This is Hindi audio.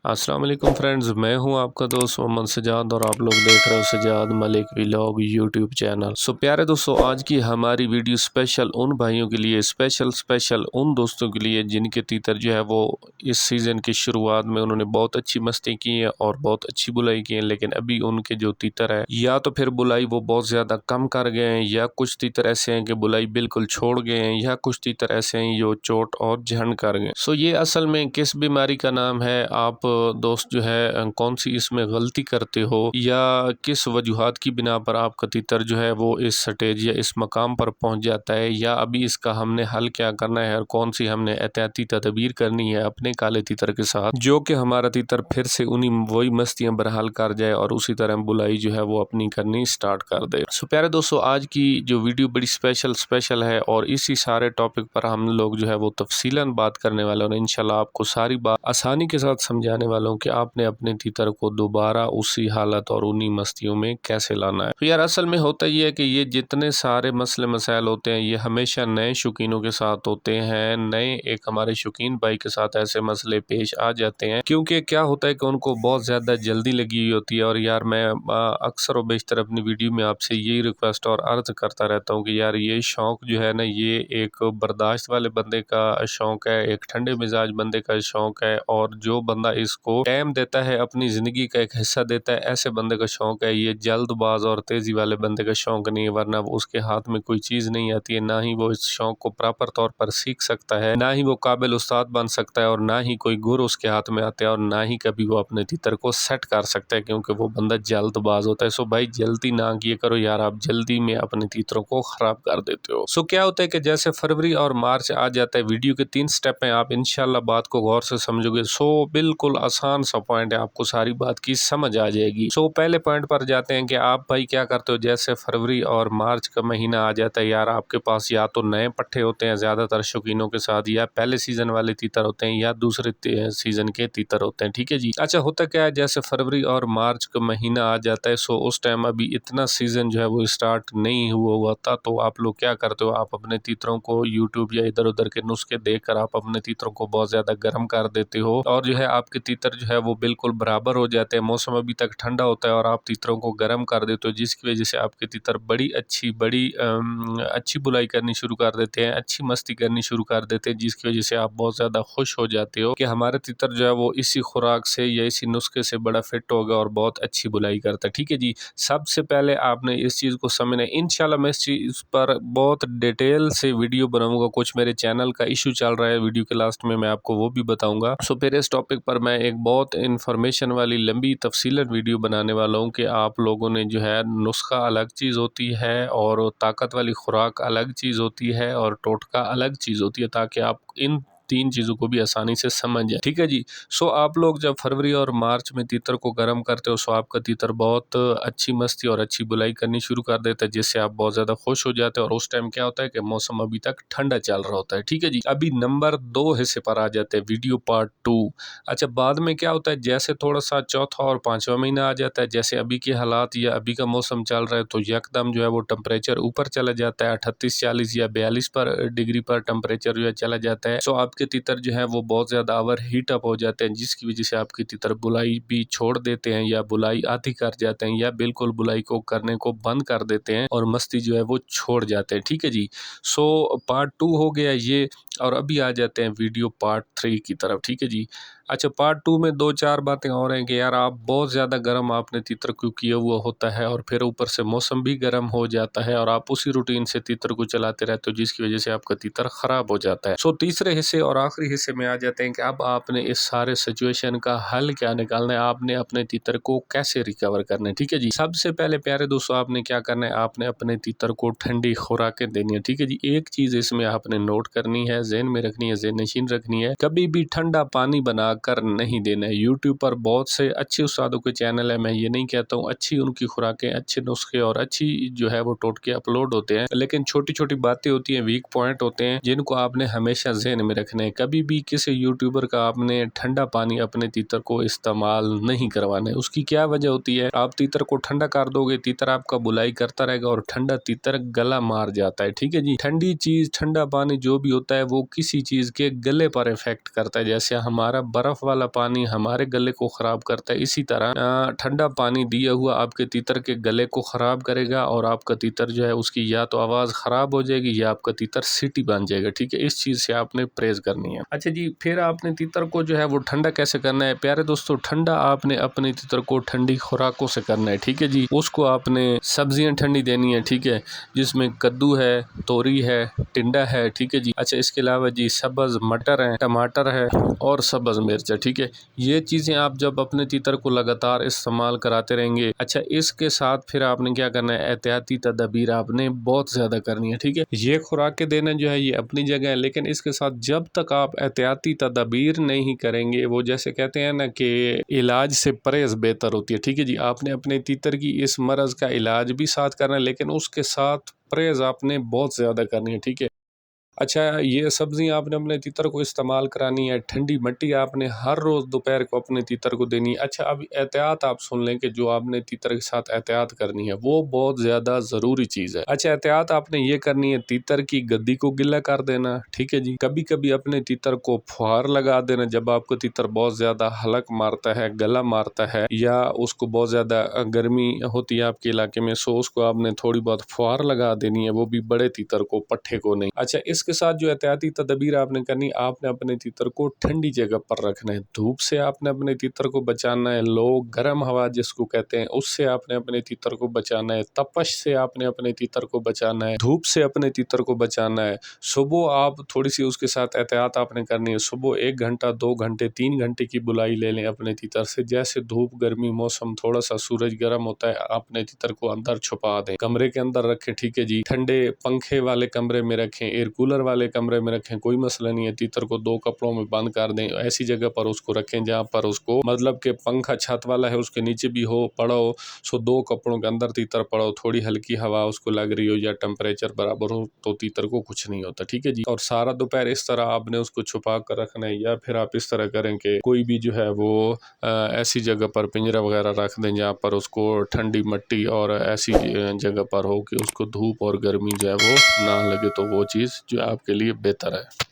अस्सलाम वालेकुम फ्रेंड्स, मैं हूं आपका दोस्त मोहम्मद सजाद और आप लोग देख रहे हो Sajad Malik vlog YouTube channel. प्यारे दोस्तों, आज की हमारी वीडियो स्पेशल उन भाइयों के लिए, स्पेशल उन दोस्तों के लिए जिनके तीतर जो है वो इस सीज़न की शुरुआत में उन्होंने बहुत अच्छी मस्ती की है और बहुत अच्छी बुलाई की है, लेकिन अभी उनके जो तीतर है या तो फिर बुलाई वो बहुत ज़्यादा कम कर गए हैं, या कुछ तीतर ऐसे हैं कि बुलाई बिल्कुल छोड़ गए हैं, या कुछ तीतर ऐसे हैं जो चोट और झंड कर गए। ये असल में किस बीमारी का नाम है, आप दोस्त जो है कौन सी इसमें गलती करते हो, या किस वजूहात की बिना पर आपका तीतर जो है वो इस स्टेज या इस मकाम पर पहुंच जाता है, या अभी इसका हमने हल क्या करना है और कौन सी हमने एहतियाती तदबीर करनी है अपने काले तीतर के साथ, जो कि हमारा तीतर फिर से उन्हीं वही मस्तियां बरहाल कर जाए और उसी तरह बुलाई जो है वो अपनी करनी स्टार्ट कर दे। प्यारे दोस्तों, आज की जो वीडियो बड़ी स्पेशल है और इसी सारे टॉपिक पर हम लोग जो है वो तफसीलन बात करने वाले और इंशाल्लाह आपको सारी बात आसानी के साथ समझाने वालों कि आपने अपने तीतर को दोबारा उसी हालत और उन्हीं मस्तियों में कैसे लाना है। तो यार असल में होता ही है कि ये जितने सारे मसले मसाइल होते हैं ये हमेशा नए शौकीनों के साथ होते हैं। नए एक हमारे शौकीन भाई के साथ ऐसे मसले पेश आ जाते हैं, क्योंकि क्या होता है कि उनको बहुत ज़्यादा जल्दी लगी हुई होती है। और यार मैं अक्सर व बेशतर अपनी वीडियो में आपसे यही रिक्वेस्ट और अर्ज करता रहता हूँ कि यार ये शौक़ जो है ना, ये एक बर्दाश्त वाले बंदे का शौक़ है, एक ठंडे मिजाज बंदे का शौक़ है, और जो बंदा इसको टाइम देता है, अपनी ज़िंदगी का एक हिस्सा देता है, ऐसे बंदे का शौक़ है। ये जल्दबाज और तेज़ी वाले बंदे का शौक़ नहीं है, वरना वो उसके हाथ में कोई चीज़ नहीं आती है, ना ही वो इस शौक़ को प्रॉपर तौर पर सीख सकता है, ना ही वो काबिल उस्ताद बन सकता है, और ना ही कोई गुर उसके हाथ में आता है, और ना ही कभी वो अपने तीतर को सेट कर सकता है, क्योंकि वो बंदा जल्दबाज होता है। भाई जल्दी ना किया करो यार, आप जल्दी में अपने तीतरों को ख़राब कर देते हो। क्या होता है कि जैसे फरवरी और मार्च आ जाता है, वीडियो के 3 स्टेप हैं, आप इंशाल्लाह बात को गौर से समझोगे। बिल्कुल आसान सा पॉइंट है, आपको सारी बात की समझ आ जाएगी। पहले पॉइंट पर जाते हैं कि आप भाई क्या करते हो। जैसे फरवरी और मार्च का महीना आ जाता है यार, आपके पास या तो नए पट्टे होते हैं ज़्यादातर शौकीनों के साथ, या पहले सीज़न वाले तीतर होते हैं, या दूसरे सीज़न के तीतर होते हैं। ठीक है जी। अच्छा, होता क्या है, जैसे फरवरी और मार्च का महीना आ जाता है, उस टाइम अभी इतना सीज़न जो है वो स्टार्ट नहीं हुआ था, तो आप लोग क्या करते हो, आप अपने तीतरों को यूट्यूब या इधर उधर के नुस्खे देखकर आप अपने तीतरों को बहुत ज़्यादा गर्म कर देते हो, और जो है आपके तीतर जो है वो बिल्कुल बराबर हो जाते हैं। मौसम अभी तक ठंडा होता है और आप तीतरों को गर्म कर देते हो, जिसकी वजह से आपके तीतर बड़ी अच्छी बुलाई करनी शुरू कर देते हैं, अच्छी मस्ती करनी शुरू कर देते हैं, जिसकी वजह से आप बहुत ज़्यादा खुश हो जाते हो कि हमारे तीतर जो है वो इसी खुराक से या इसी नुस्खे से बड़ा फिट होगा और बहुत अच्छी बुलाई करता है। ठीक है जी। सबसे पहले आपने इस चीज़ को समझना है। इंशाल्लाह मैं इस चीज़ पर बहुत डिटेल से वीडियो बनाऊंगा, कुछ मेरे चैनल का इशू चल रहा है, वीडियो के लास्ट में मैं आपको वो भी बताऊंगा। फिर इस टॉपिक पर मैं एक बहुत इन्फॉर्मेशन वाली लंबी तफसीलन वीडियो बनाने वाला हूँ कि आप लोगों ने जो है नुस्खा अलग चीज़ होती है और ताकत वाली खुराक अलग चीज़ होती है और टोटका अलग चीज़ होती है, ताकि आप इन 3 चीज़ों को भी आसानी से समझ जाए। ठीक है जी। आप लोग जब फरवरी और मार्च में तीतर को गर्म करते हो, आपका तीतर बहुत अच्छी मस्ती और अच्छी बुलाई करनी शुरू कर देता है, जिससे आप बहुत ज़्यादा खुश हो जाते हो। और उस टाइम क्या होता है कि मौसम अभी तक ठंडा चल रहा होता है। ठीक है जी। अभी नंबर 2 हिस्से पर आ जाते हैं, वीडियो पार्ट 2। अच्छा, बाद में क्या होता है, जैसे थोड़ा सा चौथा और 5वां महीना आ जाता है, जैसे अभी के हालात या अभी का मौसम चल रहा है, तो यकदम जो है वो टेम्परेचर ऊपर चला जाता है, 38, 40 या 42 पर डिग्री पर टेम्परेचर जो है चला जाता है। आपके तीतर जो है वो बहुत ज़्यादा ओवर हीट अप हो जाते हैं, जिसकी वजह से आपके तीतर बुलाई भी छोड़ देते हैं, या बुलाई आधी कर जाते हैं, या बिल्कुल बुलाई को करने को बंद कर देते हैं और मस्ती जो है वो छोड़ जाते हैं। ठीक है जी। पार्ट 2 हो गया ये, और अभी आ जाते हैं वीडियो पार्ट 3 की तरफ। ठीक है जी। अच्छा, पार्ट 2 में 2-4 बातें और हैं कि यार आप बहुत ज़्यादा गर्म आपने तीतर को किया हुआ होता है, और फिर ऊपर से मौसम भी गर्म हो जाता है, और आप उसी रूटीन से तीतर को चलाते रहते हो, जिसकी वजह से आपका तीतर ख़राब हो जाता है। तीसरे हिस्से और आखिरी हिस्से में आ जाते हैं कि अब आपने इस सारे सिचुएशन का हल क्या निकालना है, आपने अपने तीतर को कैसे रिकवर करना है। ठीक है जी। सबसे पहले प्यारे दोस्तों, आपने क्या करना है, आपने अपने तीतर को ठंडी खुराकें देनी है। ठीक है जी। एक चीज़ इसमें आपने नोट करनी है, ज़हन में रखनी है, ज़हन नशीन रखनी है, कभी भी ठंडा पानी बना कर नहीं देना है। यूट्यूब पर बहुत से अच्छे उस्तादों के चैनल है, मैं ये नहीं कहता हूँ, अच्छी उनकी खुराकें, अच्छे नुस्खे और अच्छी जो है वो टोटके अपलोड होते हैं, लेकिन छोटी छोटी बातें होती हैं, वीक पॉइंट होते हैं, जिनको आपने हमेशा ज़हन में रखना है। कभी भी किसी यूट्यूबर का आपने ठंडा पानी अपने तीतर को इस्तेमाल नहीं करवाना है। उसकी क्या वजह होती है, आप तीतर को ठंडा कर दोगे, तीतर आपका बुलाई करता रहेगा और ठंडा तीतर गला मार जाता है। ठीक है जी। ठंडी चीज़, ठंडा पानी जो भी होता है वो वो किसी चीज़ के गले पर इफेक्ट करता है। जैसे हमारा बर्फ़ वाला पानी हमारे गले को ख़राब करता है, इसी तरह ठंडा पानी दिया हुआ आपके तीतर के गले को ख़राब करेगा और आपका तीतर जो है उसकी या तो आवाज़ ख़राब हो जाएगी या आपका तीतर सीटी बन जाएगा। ठीक है, इस चीज़ से आपने परहेज़ करनी है। अच्छा जी, फिर आपने तीतर को जो है वो ठंडा कैसे करना है प्यारे दोस्तों? ठंडा आपने अपने तीतर को ठंडी खुराकों से करना है। ठीक है जी, उसको आपने सब्जियां ठंडी देनी है। ठीक है, जिसमें कद्दू है, तोरी है, टिंडा है। ठीक है जी। अच्छा, इसके अलावा जी सब्ज़ मटर है, टमाटर है और सब्ज़ मिर्च है। ठीक है, ये चीज़ें आप जब अपने तीतर को लगातार इस्तेमाल कराते रहेंगे। अच्छा, इसके साथ फिर आपने क्या करना है, एहतियाती तदबीर आपने बहुत ज़्यादा करनी है। ठीक है, ये खुराकें देना जो है ये अपनी जगह है, लेकिन इसके साथ जब तक आप एहतियाती तदबीर नहीं करेंगे, वो जैसे कहते हैं ना कि इलाज से परहेज़ बेहतर होती है। ठीक है जी, आपने अपने तीतर की इस मरज़ का इलाज भी साथ करना है, लेकिन उसके साथ परहेज़ आपने बहुत ज़्यादा करनी है। ठीक है। अच्छा, ये सब्ज़ियाँ आपने अपने तीतर को इस्तेमाल करानी है। ठंडी मिट्टी आपने हर रोज़ दोपहर को अपने तीतर को देनी है। अच्छा, अब एहतियात आप सुन लें कि जो आपने तीतर के साथ एहतियात करनी है वो बहुत ज़्यादा ज़रूरी चीज़ है। अच्छा, एहतियात आपने ये करनी है, तीतर की गद्दी को गिला कर देना। ठीक है जी, कभी कभी अपने तीतर को फुहार लगा देना। जब आपको तीतर बहुत ज़्यादा हलक मारता है, गला मारता है या उसको बहुत ज़्यादा गर्मी होती है आपके इलाके में, सो उसको आपने थोड़ी बहुत फुहार लगा देनी है, वो भी बड़े तीतर को, पट्ठे को नहीं। अच्छा, इसके साथ जो एहतियाती तदबीर आपने करनी, आपने अपने तीतर को ठंडी जगह पर रखना है। धूप से आपने अपने तीतर को बचाना है। लोग गर्म हवा जिसको कहते हैं उससे आपने अपने तीतर को बचाना है। तपश से आपने अपने तीतर को बचाना है। धूप से अपने तीतर को बचाना है। सुबह आप थोड़ी सी उसके साथ एहतियात आपने करनी है। सुबह 1 घंटा, 2 घंटे, 3 घंटे की बुलाई ले लें अपने तीतर से। जैसे धूप, गर्मी मौसम, थोड़ा सा सूरज गर्म होता है, अपने तीतर को अंदर छुपा दें, कमरे के अंदर रखें। ठीक है जी, ठंडे पंखे वाले कमरे में रखें, एयर कूलर वाले कमरे में रखें, कोई मसला नहीं है। तीतर को 2 कपड़ों में बंद कर दें, ऐसी जगह पर उसको रखें जहाँ पर उसको मतलब कि पंखा छत वाला है उसके नीचे भी हो, पड़ा हो, सो 2 कपड़ों के अंदर तीतर पड़ा हो, थोड़ी हल्की हवा उसको लग रही हो या टेम्परेचर बराबर हो, तो तीतर को कुछ नहीं होता। ठीक है जी, और सारा दोपहर इस तरह आपने उसको छुपा कर रखना है, या फिर आप इस तरह करें कि कोई भी जो है वो ऐसी जगह पर पिंजरा वगैरह रख दें जहाँ पर उसको ठंडी मिट्टी और ऐसी जगह पर हो कि उसको धूप और गर्मी जो है वो ना लगे, तो वो चीज़ जो आपके लिए बेहतर है।